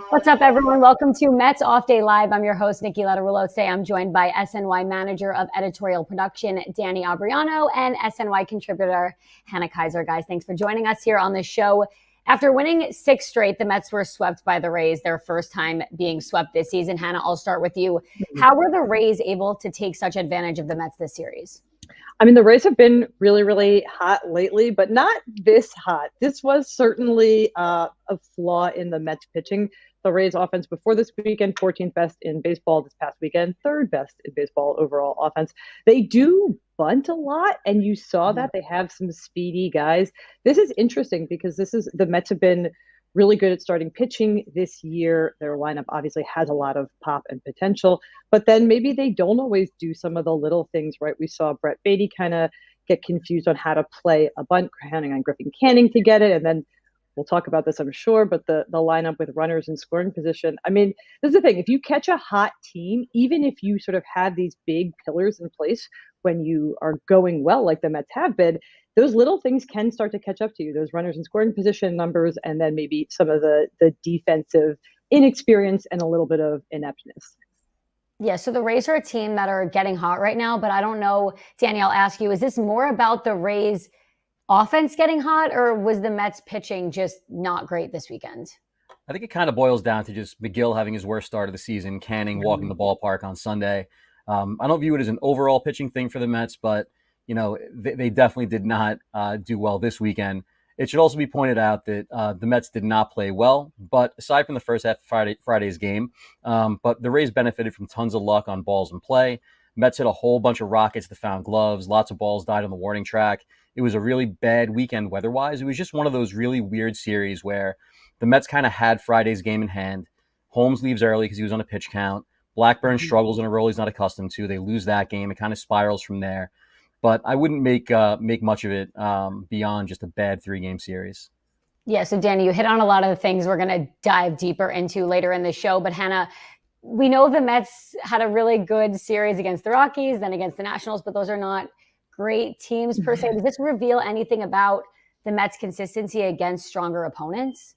What's up, everyone? Welcome to Mets Off Day Live. I'm your host, Niki Lattarulo. Today, I'm joined by SNY Manager of Editorial Production, Danny Abriano, and SNY contributor, Hannah Kaiser. Guys, thanks for joining us here on the show. After winning 6 straight, the Mets were swept by the Rays, their first time being swept this season. Hannah, I'll start with you. How were the Rays able to take such advantage of the Mets this series? I mean, the Rays have been really, really hot lately, but not this hot. This was certainly a flaw in the Mets pitching. The Rays offense before this weekend, 14th best in baseball this past weekend, 3rd best in baseball overall offense. They do bunt a lot, and you saw that. They have some speedy guys. This is interesting because the Mets have been really good at starting pitching this year. Their lineup obviously has a lot of pop and potential, but then maybe they don't always do some of the little things right. We saw Brett Baty kind of get confused on how to play a bunt, counting on Griffin Canning to get it. And then we'll talk about this, I'm sure, but the lineup with runners in scoring position. I mean, this is the thing. If you catch a hot team, even if you sort of have these big pillars in place when you are going well, like the Mets have been, those little things can start to catch up to you, those runners in scoring position numbers, and then maybe some of the defensive inexperience and a little bit of ineptness. Yeah, so the Rays are a team that are getting hot right now, but I don't know, Danny, I'll ask you, is this more about the Rays offense getting hot, or was the Mets pitching just not great this weekend? I think it kind of boils down to just Megill having his worst start of the season, Canning walking the ballpark on Sunday. I don't view it as an overall pitching thing for the Mets, but they definitely did not do well this weekend. It should also be pointed out that the Mets did not play well, but aside from the first half of Friday's game, but the Rays benefited from tons of luck on balls in play. Mets hit a whole bunch of rockets that found gloves. Lots of balls died on the warning track. It was a really bad weekend weather-wise. It was just one of those really weird series where the Mets kind of had Friday's game in hand. Holmes leaves early because he was on a pitch count. Blackburn struggles in a role he's not accustomed to. They lose that game. It kind of spirals from there. But I wouldn't make much of it beyond just a bad 3-game series. Yeah, so Danny, you hit on a lot of the things we're going to dive deeper into later in the show. But Hannah, we know the Mets had a really good series against the Rockies, then against the Nationals, but those are not great teams per se. Does this reveal anything about the Mets' consistency against stronger opponents?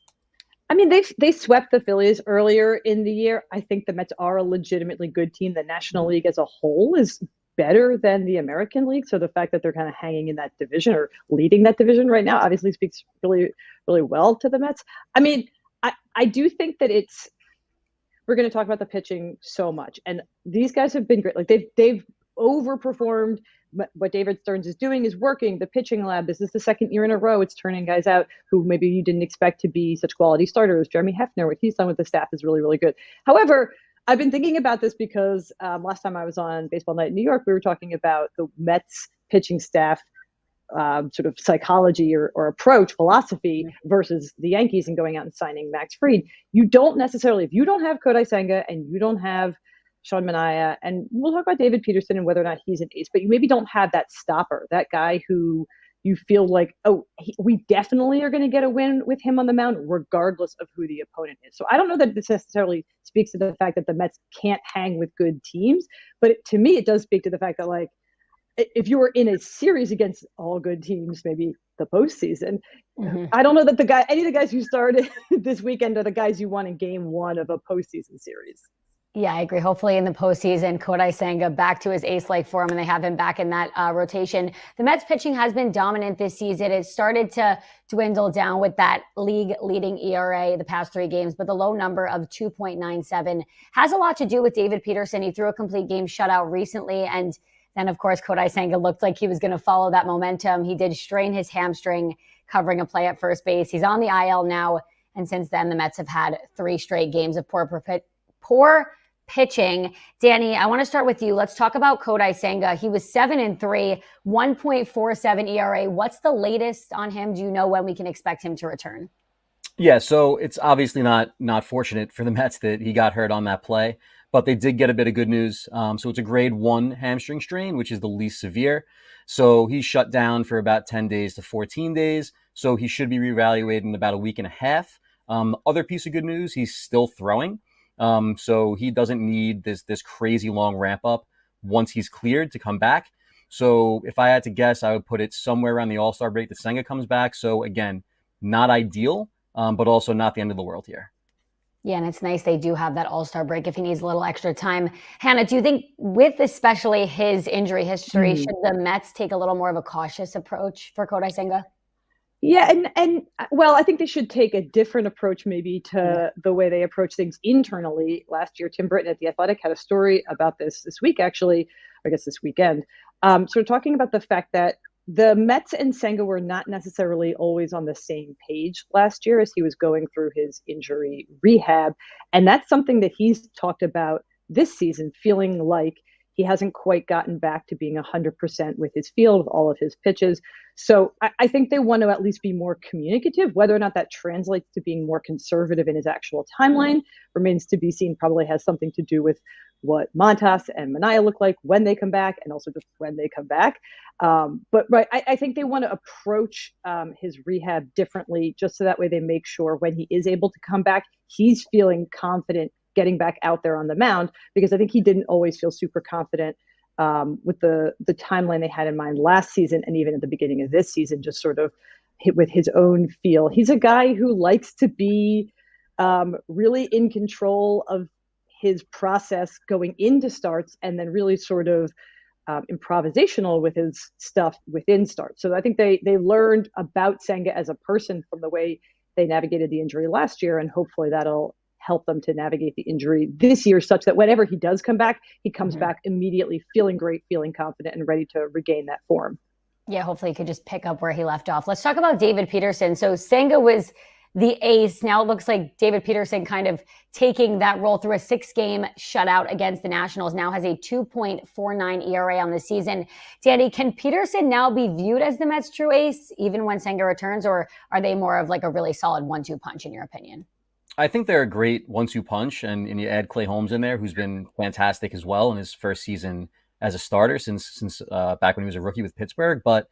I mean, they swept the Phillies earlier in the year. I think the Mets are a legitimately good team. The National League as a whole is better than the American League. So the fact that they're kind of hanging in that division or leading that division right now obviously speaks really, really well to the Mets. I mean, I do think that we're going to talk about the pitching so much. And these guys have been great. Like they've overperformed. What David Stearns is doing is working. The pitching lab, this is the 2nd year in a row it's turning guys out who maybe you didn't expect to be such quality starters. Jeremy Hefner, what he's done with the staff is really, really good. However, I've been thinking about this because last time I was on Baseball Night in New York, we were talking about the Mets pitching staff sort of psychology or approach, philosophy versus the Yankees and going out and signing Max Fried. You don't necessarily, if you don't have Kodai Senga and you don't have Sean Manaea, and we'll talk about David Peterson and whether or not he's an ace, but you maybe don't have that stopper, that guy who you feel like, we definitely are going to get a win with him on the mound, regardless of who the opponent is. So I don't know that this necessarily speaks to the fact that the Mets can't hang with good teams, but to me, it does speak to the fact that, like, if you were in a series against all good teams, maybe the postseason, I don't know that any of the guys who started this weekend are the guys you want in game 1 of a postseason series. Yeah, I agree. Hopefully in the postseason, Kodai Senga back to his ace-like form, and they have him back in that rotation. The Mets pitching has been dominant this season. It started to dwindle down with that league-leading ERA the past 3 games, but the low number of 2.97 has a lot to do with David Peterson. He threw a complete game shutout recently, and then, of course, Kodai Senga looked like he was going to follow that momentum. He did strain his hamstring covering a play at first base. He's on the IL now, and since then, the Mets have had 3 straight games of poor pitching. Danny, I want to start with you. Let's talk about Kodai Senga. He was 7-3, 1.47 ERA. What's the latest on him? Do you know when we can expect him to return? Yeah, so it's obviously not fortunate for the Mets that he got hurt on that play, but they did get a bit of good news. So it's a grade 1 hamstring strain, which is the least severe. So he's shut down for about 10 days to 14 days. So he should be reevaluated in about a week and a half. Other piece of good news, he's still throwing. So he doesn't need this crazy long ramp up once he's cleared to come back. So if I had to guess, I would put it somewhere around the All-Star break that Senga comes back. So again, not ideal, but also not the end of the world here. Yeah, and it's nice they do have that all-star break if he needs a little extra time. Hannah, do you think with especially his injury history, should the Mets take a little more of a cautious approach for Kodai Senga? Yeah, and well, I think they should take a different approach maybe to the way they approach things internally. Last year, Tim Britton at The Athletic had a story about this week, actually, I guess this weekend, sort of talking about the fact that the Mets and Senga were not necessarily always on the same page last year as he was going through his injury rehab. And that's something that he's talked about this season, feeling like he hasn't quite gotten back to being 100% with his field, with all of his pitches. So I think they want to at least be more communicative. Whether or not that translates to being more conservative in his actual timeline remains to be seen. Probably has something to do with what Montas and Manaea look like when they come back, and also just when they come back. But right, I think they want to approach his rehab differently, just so that way they make sure when he is able to come back, he's feeling confident getting back out there on the mound, because I think he didn't always feel super confident with the timeline they had in mind last season, and even at the beginning of this season, just sort of hit with his own feel. He's a guy who likes to be really in control of his process going into starts, and then really sort of improvisational with his stuff within starts. So I think they learned about Senga as a person from the way they navigated the injury last year, and hopefully that'll help them to navigate the injury this year, such that whenever he does come back, he comes back immediately feeling great, feeling confident, and ready to regain that form. Yeah, hopefully he could just pick up where he left off. Let's talk about David Peterson. So Senga was the ace. Now it looks like David Peterson kind of taking that role through a 6-game shutout against the Nationals. Now has a 2.49 ERA on the season. Danny, can Peterson now be viewed as the Mets' true ace, even when Senga returns, or are they more of like a really solid 1-2 punch in your opinion? I think they're a great 1-2 punch, and you add Clay Holmes in there, who's been fantastic as well in his first season as a starter since back when he was a rookie with Pittsburgh. But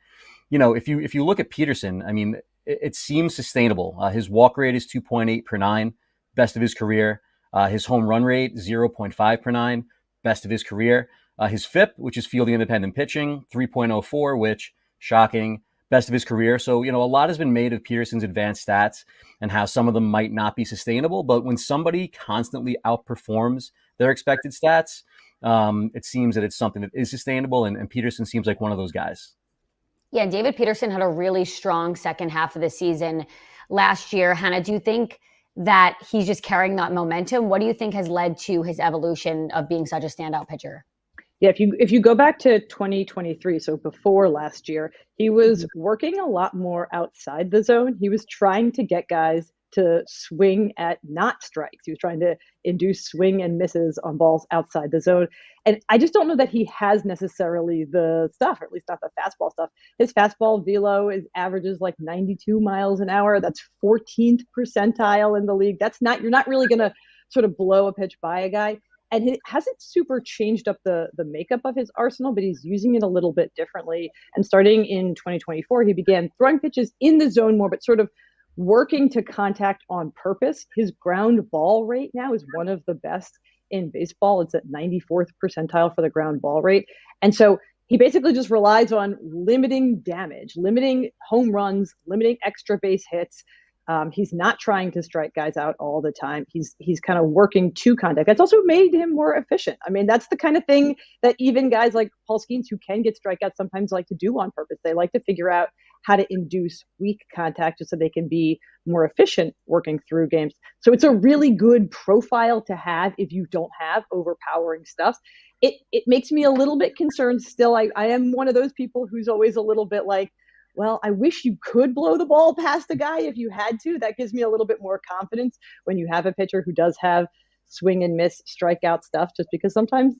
if you look at Peterson, I mean, it seems sustainable. His walk rate is 2.8 per 9, best of his career. His home run rate 0.5 per 9, best of his career. His FIP, which is fielding independent pitching, 3.04, which shocking, best of his career. So, a lot has been made of Peterson's advanced stats and how some of them might not be sustainable. But when somebody constantly outperforms their expected stats, it seems that it's something that is sustainable. And Peterson seems like one of those guys. Yeah, David Peterson had a really strong second half of the season last year. Hannah, do you think that he's just carrying that momentum? What do you think has led to his evolution of being such a standout pitcher? Yeah, if you go back to 2023, so before last year, he was working a lot more outside the zone. He was trying to get guys to swing at not strikes. He was trying to induce swing and misses on balls outside the zone. And I just don't know that he has necessarily the stuff, or at least not the fastball stuff. His fastball velo averages like 92 miles an hour. That's 14th percentile in the league. You're not really going to sort of blow a pitch by a guy. And he hasn't super changed up the makeup of his arsenal, but he's using it a little bit differently. And starting in 2024, he began throwing pitches in the zone more, but sort of working to contact on purpose. His ground ball rate now is one of the best in baseball. It's at 94th percentile for the ground ball rate. And so he basically just relies on limiting damage, limiting home runs, limiting extra base hits. He's not trying to strike guys out all the time. He's kind of working to contact. That's also made him more efficient. I mean, that's the kind of thing that even guys like Paul Skeens, who can get strikeouts, sometimes like to do on purpose. They like to figure out how to induce weak contact just so they can be more efficient working through games. So it's a really good profile to have if you don't have overpowering stuff. It makes me a little bit concerned still. I am one of those people who's always a little bit like, well, I wish you could blow the ball past a guy if you had to. That gives me a little bit more confidence when you have a pitcher who does have swing and miss strikeout stuff, just because sometimes,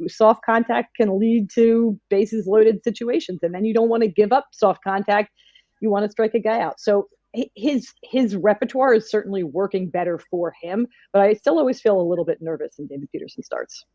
soft contact can lead to bases loaded situations. And then you don't want to give up soft contact. You want to strike a guy out. So his repertoire is certainly working better for him, but I still always feel a little bit nervous in David Peterson starts.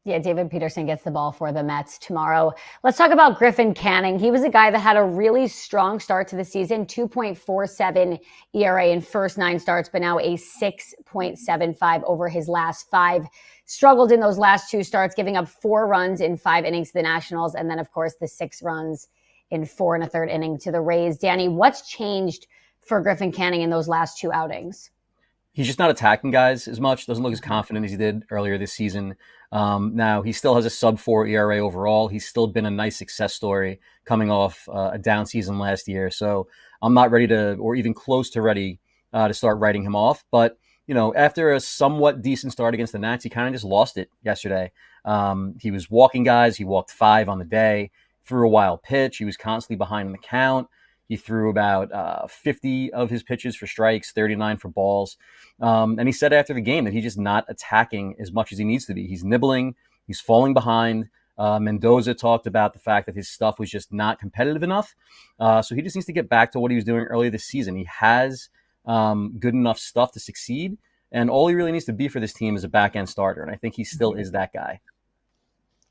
Yeah, David Peterson gets the ball for the Mets tomorrow. Let's talk about Griffin Canning. He was a guy that had a really strong start to the season, 2.47 ERA in first 9 starts, but now a 6.75 over his last 5. Struggled in those last 2 starts, giving up 4 runs in 5 innings to the Nationals, and then, of course, the 6 runs in 4 1/3 inning to the Rays. Danny, what's changed for Griffin Canning in those last 2 outings? He's just not attacking guys as much. Doesn't look as confident as he did earlier this season. Now, he still has a sub-4 ERA overall. He's still been a nice success story coming off a down season last year. So I'm not ready to, or even close to ready to start writing him off. But, after a somewhat decent start against the Nats, he kind of just lost it yesterday. He was walking guys. He walked 5 on the day, threw a wild pitch. He was constantly behind in the count. He threw about 50 of his pitches for strikes, 39 for balls. And he said after the game that he's just not attacking as much as he needs to be. He's nibbling. He's falling behind. Mendoza talked about the fact that his stuff was just not competitive enough. So he just needs to get back to what he was doing earlier this season. He has good enough stuff to succeed. And all he really needs to be for this team is a back-end starter. And I think he still is that guy.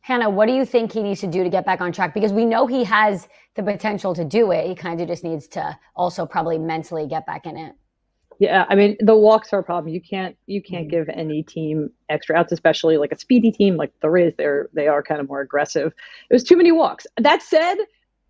Hannah, what do you think he needs to do to get back on track? Because we know he has the potential to do it. He kind of just needs to also probably mentally get back in it. Yeah, I mean, the walks are a problem. You can't give any team extra outs, especially like a speedy team like the Rays. They are kind of more aggressive. It was too many walks. That said,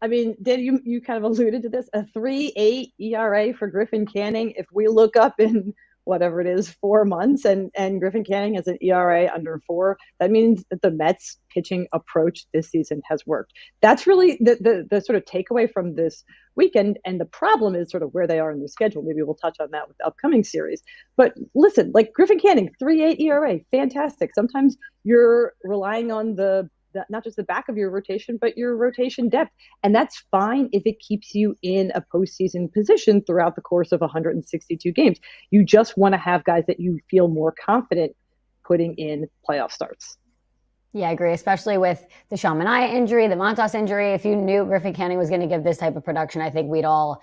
I mean, Dan, you kind of alluded to this, a 3.8 ERA for Griffin Canning. If we look up in whatever it is, 4 months, and Griffin Canning has an ERA under 4, that means that the Mets pitching approach this season has worked. That's really the sort of takeaway from this weekend. And the problem is sort of where they are in their schedule. Maybe we'll touch on that with the upcoming series. But listen, like Griffin Canning, 3.8 ERA, fantastic. Sometimes you're relying on not just the back of your rotation, but your rotation depth. And that's fine if it keeps you in a postseason position throughout the course of 162 games. You just want to have guys that you feel more confident putting in playoff starts. Yeah, I agree, especially with the Manaea injury, the Montas injury. If you knew Griffin Canning was going to give this type of production, I think we'd all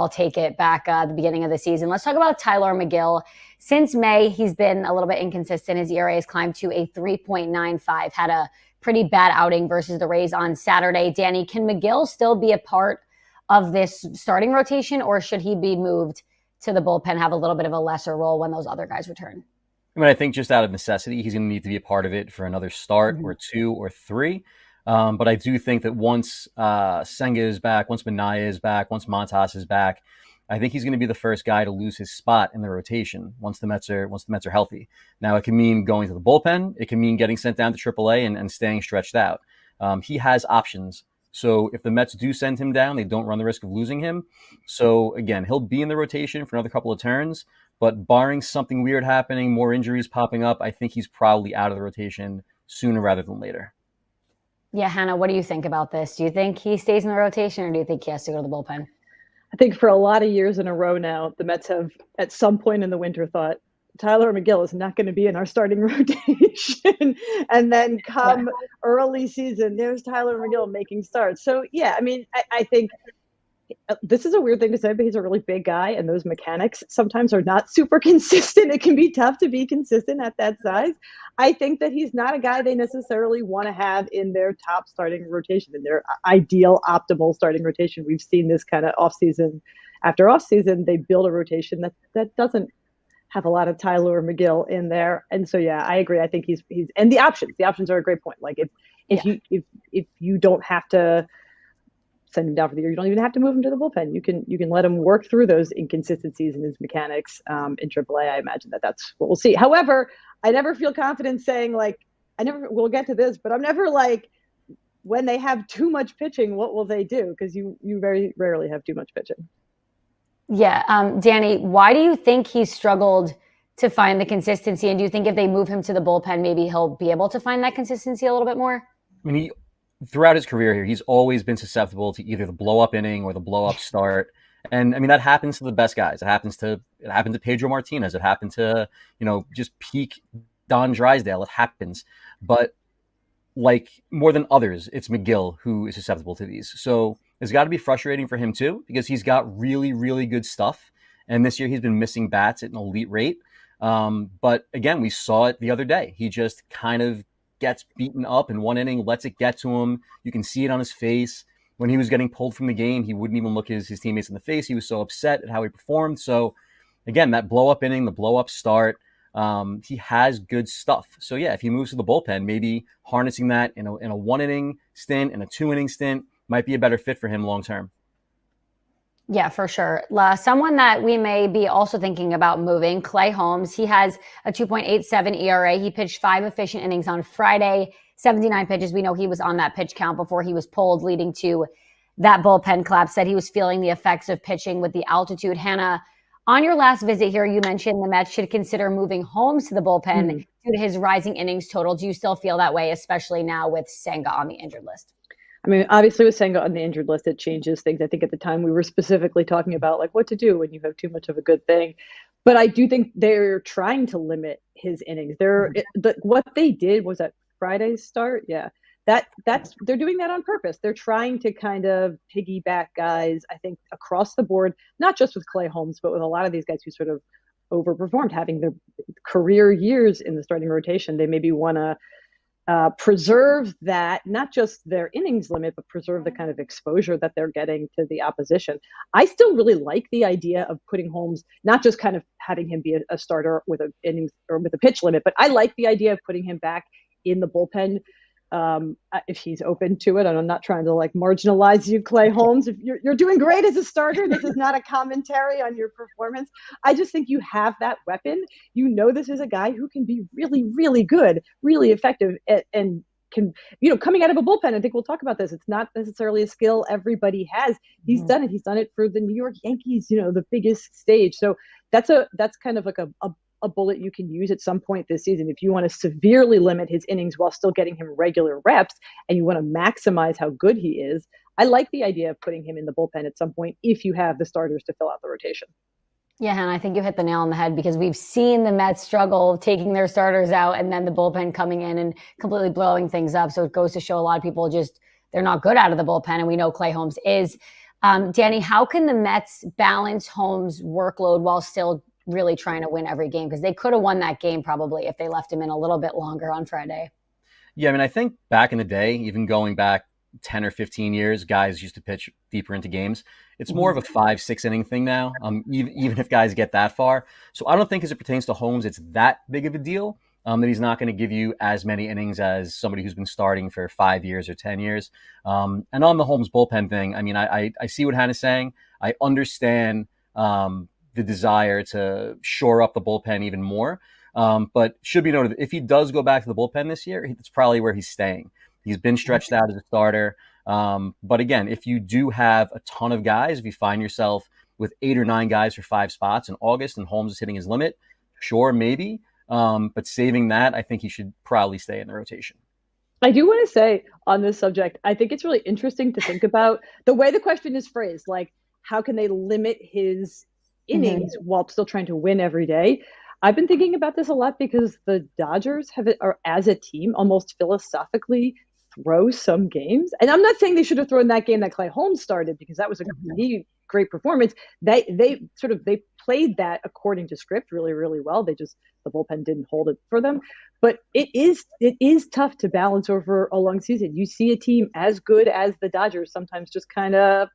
take it back at the beginning of the season. Let's talk about Tyler Megill. Since May, he's been a little bit inconsistent. His ERA has climbed to a 3.95, had a pretty bad outing versus the Rays on Saturday. Danny, can Megill still be a part of this starting rotation, or should he be moved to the bullpen, have a little bit of a lesser role when those other guys return? I mean, I think just out of necessity, he's going to need to be a part of it for another start or 2 or 3. But I do think that once Senga is back, once Manaea is back, once Montas is back, I think he's going to be the first guy to lose his spot in the rotation once the Mets are healthy. Now, it can mean going to the bullpen. It can mean getting sent down to AAA and staying stretched out. He has options. So if the Mets do send him down, they don't run the risk of losing him. So again, he'll be in the rotation for another couple of turns. But barring something weird happening, more injuries popping up, I think he's probably out of the rotation sooner rather than later. Yeah, Hannah, what do you think about this? Do you think he stays in the rotation, or do you think he has to go to the bullpen? I think for a lot of years in a row now, the Mets have at some point in the winter thought Tyler Megill is not going to be in our starting rotation. And then come early season, there's Tyler Megill making starts. So, yeah, I mean, I think this is a weird thing to say, but he's a really big guy, and those mechanics sometimes are not super consistent. It can be tough to be consistent at that size. I think that he's not a guy they necessarily want to have in their top starting rotation, in their ideal, optimal starting rotation. We've seen this kind of offseason after offseason. They build a rotation that doesn't have a lot of Tyler Megill in there. And so, yeah, I agree. I think he's and the options are a great point. Like if you don't have to send him down for the year, you don't even have to move him to the bullpen. You can let him work through those inconsistencies in his mechanics in AAA. I imagine that's what we'll see. However, I never feel confident saying we'll get to this, but I'm never like, when they have too much pitching, what will they do? Because you very rarely have too much pitching. Yeah. Danny, why do you think he struggled to find the consistency? And do you think if they move him to the bullpen, maybe he'll be able to find that consistency a little bit more? I mean, throughout his career here, he's always been susceptible to either the blow-up inning or the blow-up start. And I mean, that happens to the best guys. It happened to Pedro Martinez. It happened to, just peak Don Drysdale. It happens. But like more than others, it's Megill who is susceptible to these. So it's got to be frustrating for him too, because he's got really, really good stuff. And this year he's been missing bats at an elite rate. But again, we saw it the other day. He just kind of gets beaten up in one inning, lets it get to him. You can see it on his face. When he was getting pulled from the game, he wouldn't even look his teammates in the face. He was so upset at how he performed. So again, that blow-up inning, the blow-up start, he has good stuff. So yeah, if he moves to the bullpen, maybe harnessing that in a 1 inning stint, in a 2 inning stint, might be a better fit for him long term. Yeah, for sure. Someone that we may be also thinking about moving, Clay Holmes. He has a 2.87 ERA. He pitched 5 efficient innings on Friday, 79 pitches. We know he was on that pitch count before he was pulled, leading to that bullpen collapse. Said he was feeling the effects of pitching with the altitude. Hannah, on your last visit here, you mentioned the Mets should consider moving Holmes to the bullpen due to his rising innings total. Do you still feel that way, especially now with Senga on the injured list? I mean, obviously with Senga on the injured list, it changes things. I think at the time we were specifically talking about like what to do when you have too much of a good thing. But I do think they're trying to limit his innings. What they did was at Friday's start. Yeah. That's they're doing that on purpose. They're trying to kind of piggyback guys, I think, across the board, not just with Clay Holmes, but with a lot of these guys who sort of overperformed, having their career years in the starting rotation. They maybe want to preserve that, not just their innings limit, but preserve the kind of exposure that they're getting to the opposition. I still really like the idea of putting Holmes, not just kind of having him be a starter with a innings or with a pitch limit, but I like the idea of putting him back in the bullpen if he's open to it. And I'm not trying to like marginalize you, Clay Holmes. If you're doing great as a starter, this is not a commentary on your performance. I just think you have that weapon. You know, this is a guy who can be really, really good, really effective, and can, coming out of a bullpen. I think we'll talk about this. It's not necessarily a skill everybody has. He's done it. He's done it for the New York Yankees, the biggest stage. So that's kind of like a bullet you can use at some point this season if you want to severely limit his innings while still getting him regular reps and you want to maximize how good he is. I like the idea of putting him in the bullpen at some point if you have the starters to fill out the rotation. Yeah, and I think you hit the nail on the head because we've seen the Mets struggle taking their starters out and then the bullpen coming in and completely blowing things up. So it goes to show a lot of people they're not good out of the bullpen, and we know Clay Holmes is. Danny, how can the Mets balance Holmes' workload while still really trying to win every game? Because they could have won that game probably if they left him in a little bit longer on Friday. Yeah, I mean, I think back in the day, even going back 10 or 15 years, guys used to pitch deeper into games. It's more of a 5-6 inning thing now, even if guys get that far. So I don't think as it pertains to Holmes, it's that big of a deal that he's not going to give you as many innings as somebody who's been starting for 5 years or 10 years. And on the Holmes bullpen thing, I mean, I see what Hannah's saying. I understand the desire to shore up the bullpen even more. But should be noted, if he does go back to the bullpen this year, it's probably where he's staying. He's been stretched out as a starter. But again, if you do have a ton of guys, if you find yourself with 8 or 9 guys for 5 spots in August and Holmes is hitting his limit, sure, maybe. But saving that, I think he should probably stay in the rotation. I do want to say on this subject, I think it's really interesting to think about the way the question is phrased. Like, how can they limit his innings while still trying to win every day? I've been thinking about this a lot because the Dodgers are as a team almost philosophically throw some games. And I'm not saying they should have thrown that game that Clay Holmes started because that was a great performance. They played that according to script really, really well. The bullpen didn't hold it for them. But it is tough to balance over a long season. You see a team as good as the Dodgers sometimes just kind of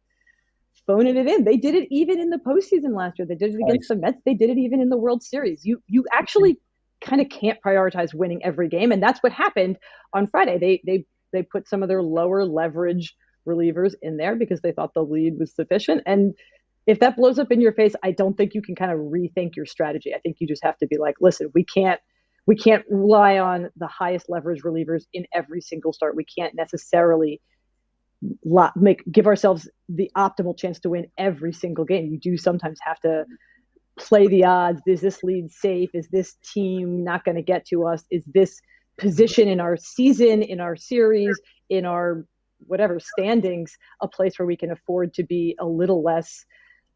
phoning it in. They did it even in the postseason last year. They did it against the Mets. They did it even in the World Series. You actually kind of can't prioritize winning every game, and that's what happened on Friday. They put some of their lower leverage relievers in there because they thought the lead was sufficient. And if that blows up in your face, I don't think you can kind of rethink your strategy. I think you just have to be like, listen, we can't rely on the highest leverage relievers in every single start. We can't necessarily give ourselves the optimal chance to win every single game. You do sometimes have to play the odds. Is this lead safe? Is this team not going to get to us? Is this position in our season, in our series, in our whatever standings, a place where we can afford to be a little less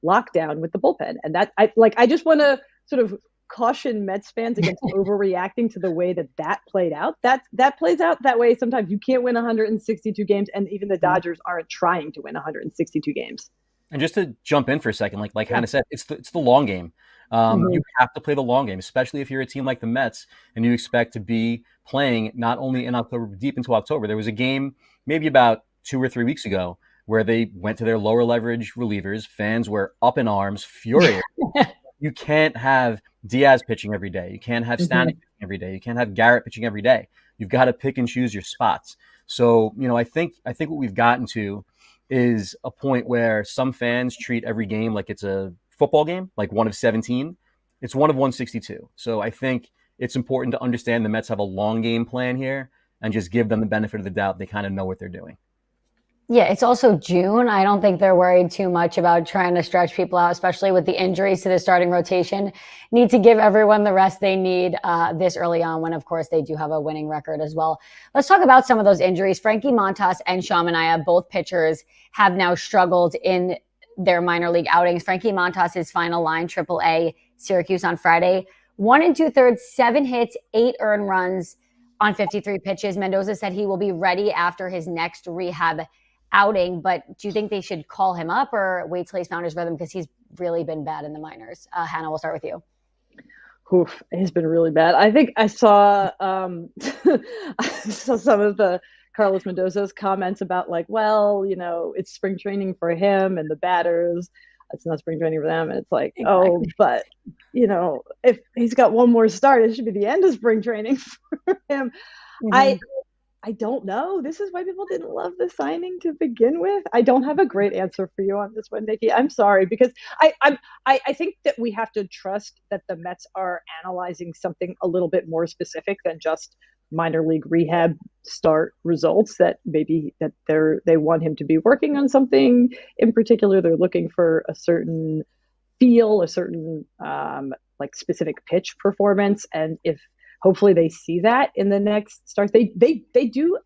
locked down with the bullpen? And that I just want to sort of caution Mets fans against overreacting to the way that played out. That plays out that way. Sometimes you can't win 162 games, and even the Dodgers aren't trying to win 162 games. And just to jump in for a second, like Hannah said, it's the long game. You have to play the long game, especially if you're a team like the Mets and you expect to be playing not only in October, but deep into October. There was a game maybe about 2 or 3 weeks ago where they went to their lower leverage relievers. Fans were up in arms, furious. You can't have Diaz pitching every day. You can't have Stanek pitching every day. You can't have Garrett pitching every day. You've got to pick and choose your spots. So, I think what we've gotten to is a point where some fans treat every game like it's a football game, like one of 17. It's one of 162. So I think it's important to understand the Mets have a long game plan here and just give them the benefit of the doubt. They kind of know what they're doing. Yeah, it's also June. I don't think they're worried too much about trying to stretch people out, especially with the injuries to the starting rotation. Need to give everyone the rest they need this early on when, of course, they do have a winning record as well. Let's talk about some of those injuries. Frankie Montas and Sean Manaea, both pitchers, have now struggled in their minor league outings. Frankie Montas' final line, AAA, Syracuse on Friday. 1 2/3, 7 hits, 8 earned runs on 53 pitches. Mendoza said he will be ready after his next rehab outing, but do you think they should call him up or wait till he's found his rhythm? Because he's really been bad in the minors. Hannah, we'll start with you. Oof, he's been really bad. I think I saw I saw some of the Carlos Mendoza's comments about like, well, it's spring training for him and the batters. It's not spring training for them. And it's like, exactly. Oh, but if he's got one more start, it should be the end of spring training for him. Mm-hmm. I don't know. This is why people didn't love the signing to begin with. I don't have a great answer for you on this one, Niki. I'm sorry, because I think that we have to trust that the Mets are analyzing something a little bit more specific than just minor league rehab start results. That maybe that they want him to be working on something in particular. They're looking for a certain feel, a certain like specific pitch performance, and if hopefully they see that in the next start. They do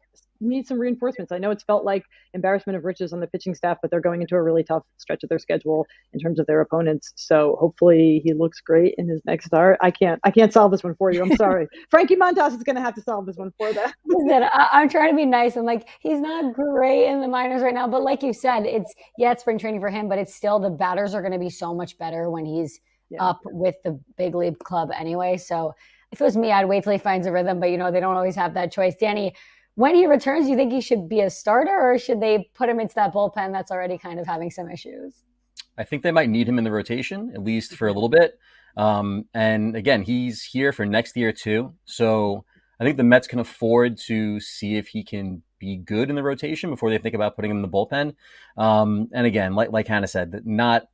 need some reinforcements. I know it's felt like embarrassment of riches on the pitching staff, but they're going into a really tough stretch of their schedule in terms of their opponents. So hopefully he looks great in his next start. I can't solve this one for you. I'm sorry. Frankie Montas is going to have to solve this one for them. Listen, I'm trying to be nice. I'm like, he's not great in the minors right now, but like you said, it's spring training for him, but it's still the batters are going to be so much better when he's up with the big league club anyway. So if it was me, I'd wait till he finds a rhythm, but they don't always have that choice. Danny, when he returns, do you think he should be a starter or should they put him into that bullpen that's already kind of having some issues? I think they might need him in the rotation, at least for a little bit. And again, he's here for next year too. So I think the Mets can afford to see if he can be good in the rotation before they think about putting him in the bullpen. And again, like Hannah said, not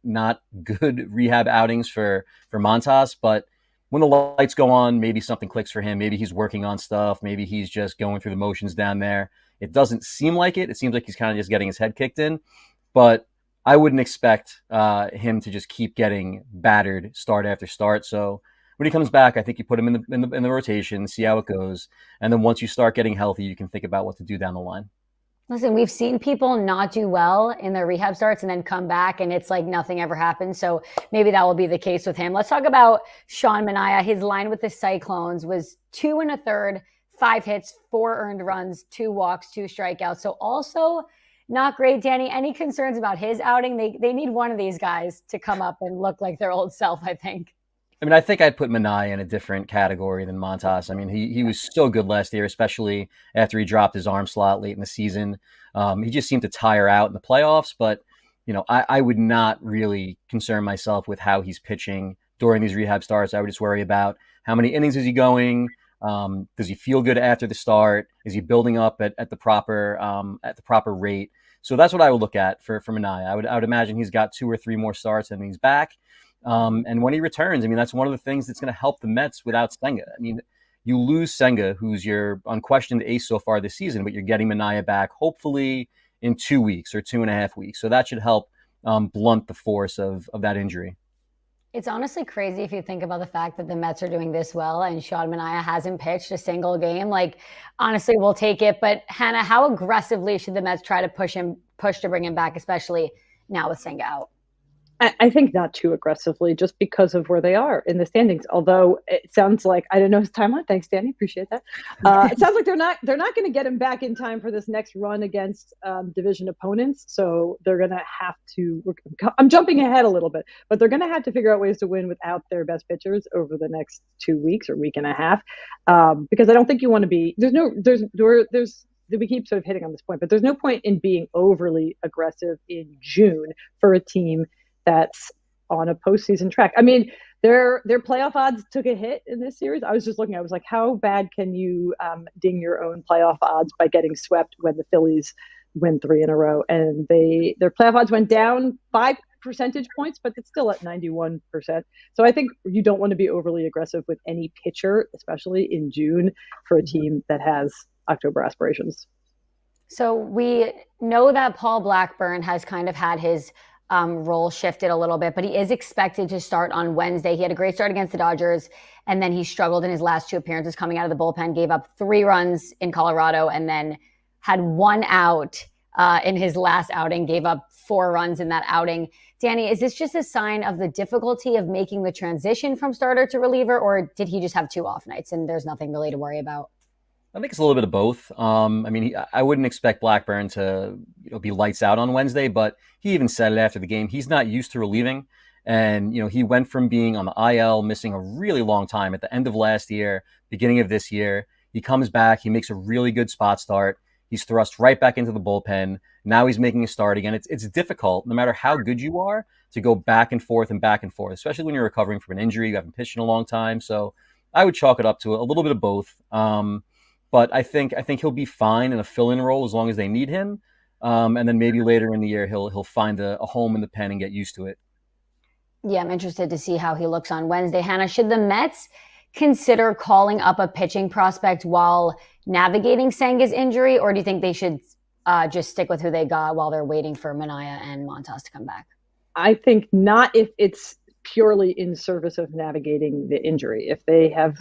good rehab outings for Montas, but when the lights go on, maybe something clicks for him. Maybe he's working on stuff. Maybe he's just going through the motions down there. It doesn't seem like it. It seems like he's kind of just getting his head kicked in. But I wouldn't expect him to just keep getting battered start after start. So when he comes back, I think you put him in the rotation, see how it goes. And then once you start getting healthy, you can think about what to do down the line. Listen, we've seen people not do well in their rehab starts and then come back and it's like nothing ever happened. So maybe that will be the case with him. Let's talk about Sean Manaea. His line with the Cyclones was 2 1/3, 5 hits, 4 earned runs, 2 walks, 2 strikeouts. So also not great, Danny. Any concerns about his outing? They need one of these guys to come up and look like their old self, I think. I mean, I think I'd put Manaea in a different category than Montas. I mean, he was so good last year, especially after he dropped his arm slot late in the season. He just seemed to tire out in the playoffs, but I would not really concern myself with how he's pitching during these rehab starts. I would just worry about how many innings is he going? Does he feel good after the start? Is he building up at the proper rate? So that's what I would look at for Manaea. I would imagine he's got 2 or 3 more starts and he's back. And when he returns, I mean, that's one of the things that's going to help the Mets without Senga. I mean, you lose Senga, who's your unquestioned ace so far this season, but you're getting Manaea back hopefully in 2 weeks or 2.5 weeks. So that should help blunt the force of that injury. It's honestly crazy if you think about the fact that the Mets are doing this well and Sean Manaea hasn't pitched a single game. Like, honestly, we'll take it. But Hannah, how aggressively should the Mets try to push to bring him back, especially now with Senga out? I think not too aggressively, just because of where they are in the standings. Although it sounds like, I don't know his timeline. Thanks, Danny. Appreciate that. It sounds like they're not going to get him back in time for this next run against division opponents. So they're going to have to. I'm jumping ahead a little bit, but they're going to have to figure out ways to win without their best pitchers over the next 2 weeks or week and a half. Because I don't think you want to be. We keep sort of hitting on this point, but there's no point in being overly aggressive in June for a team that's on a postseason track. I mean, their playoff odds took a hit in this series. I was just looking, I was like, how bad can you ding your own playoff odds by getting swept when the Phillies win 3 in a row. And their playoff odds went down 5 percentage points, but it's still at 91%. So I think you don't want to be overly aggressive with any pitcher, especially in June, for a team that has October aspirations. So we know that Paul Blackburn has kind of had his role shifted a little bit, but he is expected to start on Wednesday. He had a great start against the Dodgers, and then he struggled in his last 2 appearances coming out of the bullpen, gave up 3 runs in Colorado, and then had 1 out in his last outing, gave up 4 runs in that outing. Danny, is this just a sign of the difficulty of making the transition from starter to reliever, or did he just have 2 off nights and there's nothing really to worry about? I think it's a little bit of both. I wouldn't expect Blackburn to be lights out on Wednesday, but he even said it after the game. He's not used to relieving. And, he went from being on the IL, missing a really long time at the end of last year, beginning of this year. He comes back. He makes a really good spot start. He's thrust right back into the bullpen. Now he's making a start again. It's difficult, no matter how good you are, to go back and forth, especially when you're recovering from an injury. You haven't pitched in a long time. So I would chalk it up to a little bit of both. But I think he'll be fine in a fill-in role as long as they need him. And then maybe later in the year, he'll find a home in the pen and get used to it. Yeah, I'm interested to see how he looks on Wednesday. Hannah, should the Mets consider calling up a pitching prospect while navigating Senga's injury, or do you think they should just stick with who they got while they're waiting for Manaea and Montas to come back? I think not if it's purely in service of navigating the injury. If they have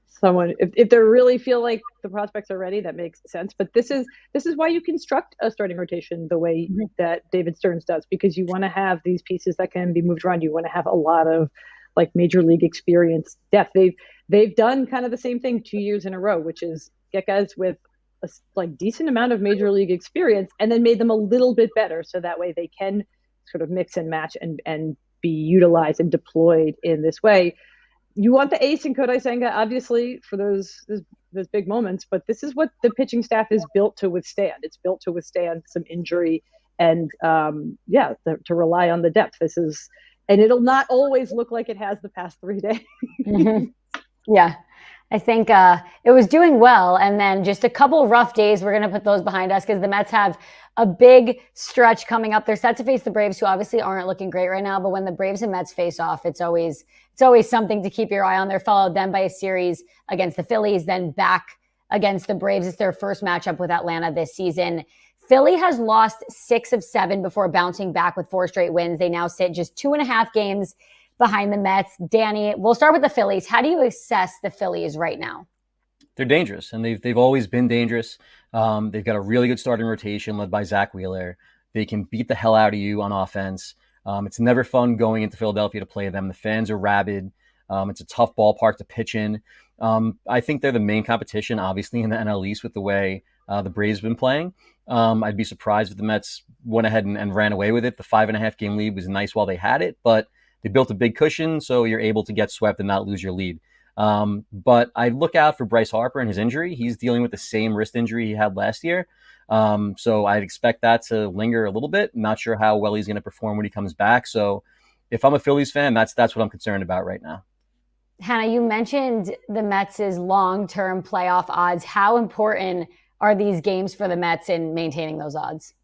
someone, if they really feel like the prospects are ready, that makes sense. But this is why you construct a starting rotation the way that David Stearns does, because you want to have these pieces that can be moved around. You want to have a lot of like major league experience depth. They've done kind of the same thing 2 years in a row, which is get guys with a decent amount of major league experience and then made them a little bit better, so that way they can sort of mix and match and be utilized and deployed in this way. You want the ace in Kodai Senga, obviously, for those big moments, but this is what the pitching staff is built to withstand. It's built to withstand some injury and, to rely on the depth. And it'll not always look like it has the past 3 days. Mm-hmm. Yeah, I think it was doing well. And then just a couple rough days, we're going to put those behind us because the Mets have a big stretch coming up. They're set to face the Braves, who obviously aren't looking great right now. But when the Braves and Mets face off, it's always something to keep your eye on. They're followed then by a series against the Phillies, then back against the Braves. It's their first matchup with Atlanta this season. Philly has lost 6 of 7 before bouncing back with 4 straight wins. They now sit just 2.5 games behind the Mets. Danny, we'll start with the Phillies. How do you assess the Phillies right now? They're dangerous, and they've always been dangerous. They've got a really good starting rotation led by Zach Wheeler. They can beat the hell out of you on offense. It's never fun going into Philadelphia to play them. The fans are rabid. It's a tough ballpark to pitch in. I think they're the main competition, obviously, in the NL East with the way the Braves have been playing. I'd be surprised if the Mets went ahead and ran away with it. The 5.5 game lead was nice while they had it, but they built a big cushion, so you're able to get swept and not lose your lead. But I look out for Bryce Harper and his injury. He's dealing with the same wrist injury he had last year. So I'd expect that to linger a little bit. Not sure how well he's going to perform when he comes back. So if I'm a Phillies fan, that's what I'm concerned about right now. Hannah, you mentioned the Mets' long-term playoff odds. How important are these games for the Mets in maintaining those odds?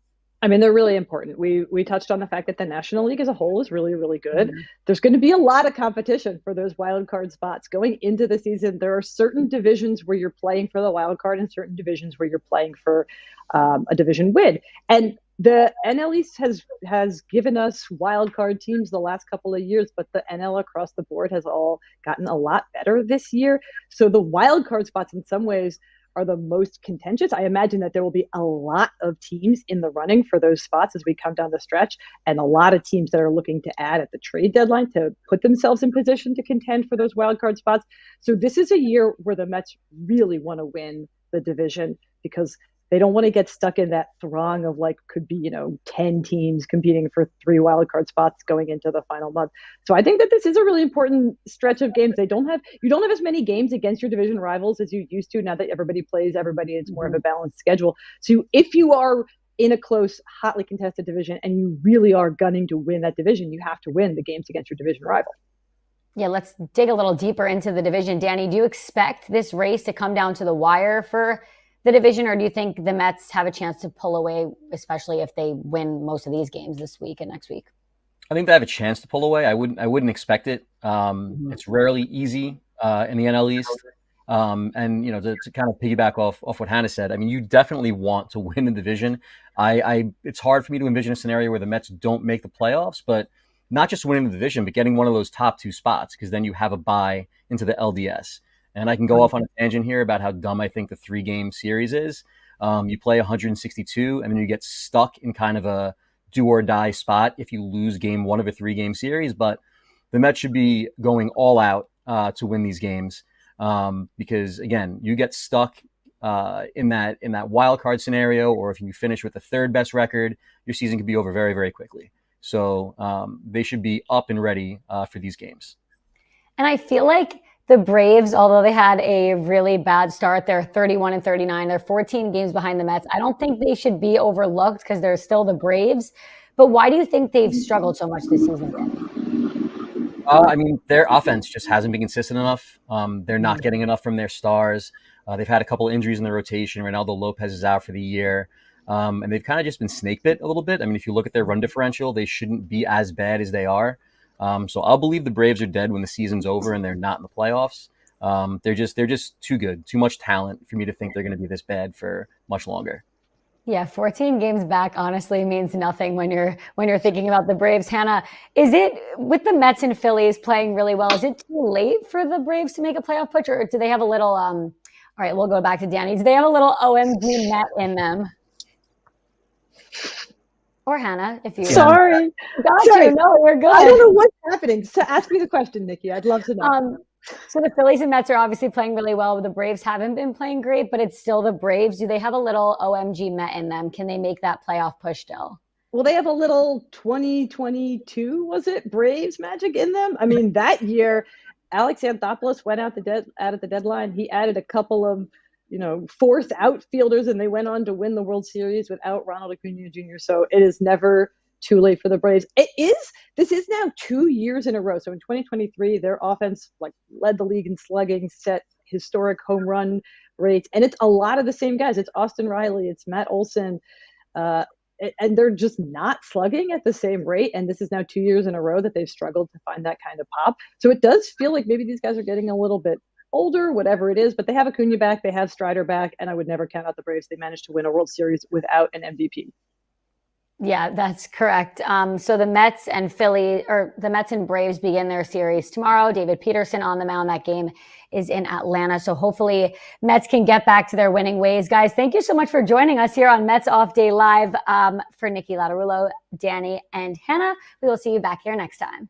I mean, they're really important. We touched on the fact that the National League as a whole is really, really good. Mm-hmm. There's going to be a lot of competition for those wild card spots going into the season. There are certain divisions where you're playing for the wild card and certain divisions where you're playing for a division win. And the NL East has given us wild card teams the last couple of years, but the NL across the board has all gotten a lot better this year. So the wild card spots in some ways are the most contentious. I imagine that there will be a lot of teams in the running for those spots as we come down the stretch, and a lot of teams that are looking to add at the trade deadline to put themselves in position to contend for those wildcard spots. So this is a year where the Mets really want to win the division because they don't want to get stuck in that throng of could be 10 teams competing for 3 wildcard spots going into the final month. So I think that this is a really important stretch of games. You don't have as many games against your division rivals as you used to. Now that everybody plays everybody, it's more of a balanced schedule. So if you are in a close, hotly contested division and you really are gunning to win that division, you have to win the games against your division rival. Yeah, let's dig a little deeper into the division. Danny, do you expect this race to come down to the wire for the division, or do you think the Mets have a chance to pull away, especially if they win most of these games this week and next week? I think they have a chance to pull away. I wouldn't expect it. It's rarely easy in the NL East. And to kind of piggyback off what Hannah said, I mean, you definitely want to win the division. It's hard for me to envision a scenario where the Mets don't make the playoffs, but not just winning the division, but getting one of those top 2 spots, because then you have a bye into the LDS. And I can go off on a tangent here about how dumb I think the 3-game series is. You play 162, and then you get stuck in kind of a do or die spot if you lose game 1 of a 3-game series. But the Mets should be going all out to win these games, because again, you get stuck in that wild card scenario, or if you finish with the 3rd best record, your season could be over very, very quickly. So they should be up and ready for these games. And I feel like the Braves, although they had a really bad start, they're 31-39. They're 14 games behind the Mets. I don't think they should be overlooked because they're still the Braves. But why do you think they've struggled so much this season? I mean, their offense just hasn't been consistent enough. They're not getting enough from their stars. They've had a couple of injuries in the rotation. Ronaldo Lopez is out for the year. And they've kind of just been snake bit a little bit. I mean, if you look at their run differential, they shouldn't be as bad as they are. So I'll believe the Braves are dead when the season's over and they're not in the playoffs. They're just too good, too much talent for me to think they're going to be this bad for much longer. Yeah, 14 games back honestly means nothing when you're thinking about the Braves. Hannah, is it, with the Mets and Phillies playing really well, is it too late for the Braves to make a playoff push, or do they have a little all right, we'll go back to Danny. Do they have a little OMG Met in them? Or Hannah, if you Sorry. Sorry. You. No, we're good. I don't know what's happening. So ask me the question, Nikki. I'd love to know. So the Phillies and Mets are obviously playing really well. The Braves haven't been playing great, but it's still the Braves. Do they have a little OMG Met in them? Can they make that playoff push still? Well, they have a little 2022, was it, Braves magic in them? I mean, that year, Alex Anthopoulos went out at the deadline. He added a couple of fourth outfielders, and they went on to win the World Series without Ronald Acuna Jr. So it is never too late for the Braves. This is now 2 years in a row. So in 2023, their offense led the league in slugging, set historic home run rates, and it's a lot of the same guys. It's Austin Riley, it's Matt Olson, and they're just not slugging at the same rate. And this is now 2 years in a row that they've struggled to find that kind of pop. So it does feel like maybe these guys are getting a little bit older, whatever it is, but they have Acuna back, they have Strider back, and I would never count out the Braves. They managed to win a World Series without an MVP. Yeah, that's correct. So the Mets and Braves begin their series tomorrow. David Peterson on the mound. That game is in Atlanta. So hopefully Mets can get back to their winning ways. Guys, thank you so much for joining us here on Mets Off Day Live. For Niki Lattarulo, Danny, and Hannah, we will see you back here next time.